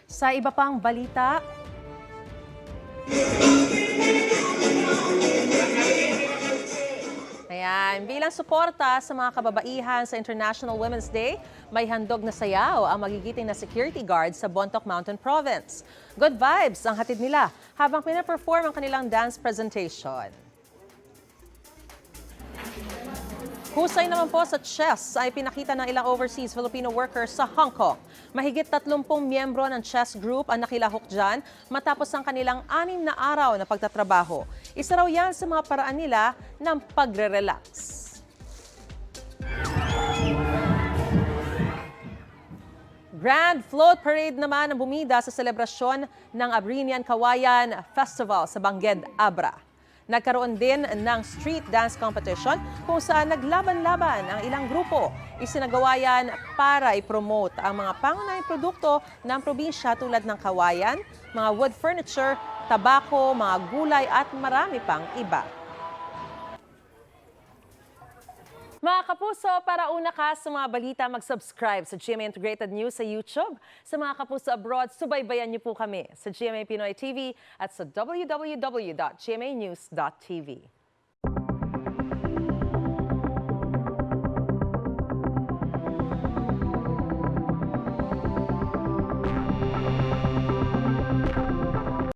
Sa iba pang balita, bilang suporta sa mga kababaihan sa International Women's Day, may handog na sayaw ang magigiting na security guard sa Bontoc Mountain Province. Good vibes ang hatid nila habang pinaperform ang kanilang dance presentation. Husay naman po sa chess ay pinakita ng ilang overseas Filipino workers sa Hong Kong. Mahigit 30 miyembro ng chess group ang nakilahok dyan matapos ang kanilang 6 na araw na pagtatrabaho. Isa raw yan sa mga paraan nila ng pagre-relax. Grand Float Parade naman ang bumida sa selebrasyon ng Abrinian Kawayan Festival sa Bangged, Abra. Nagkaroon din ng street dance competition kung saan naglaban-laban ang ilang grupo. Isinagawa yan para i-promote ang mga pangunahing produkto ng probinsya tulad ng kawayan, mga wood furniture, tabako, mga gulay at marami pang iba. Mga kapuso, para una ka sa mga balita, mag-subscribe sa GMA Integrated News sa YouTube. Sa mga kapuso abroad, subaybayan niyo po kami sa GMA Pinoy TV at sa www.gmanews.tv.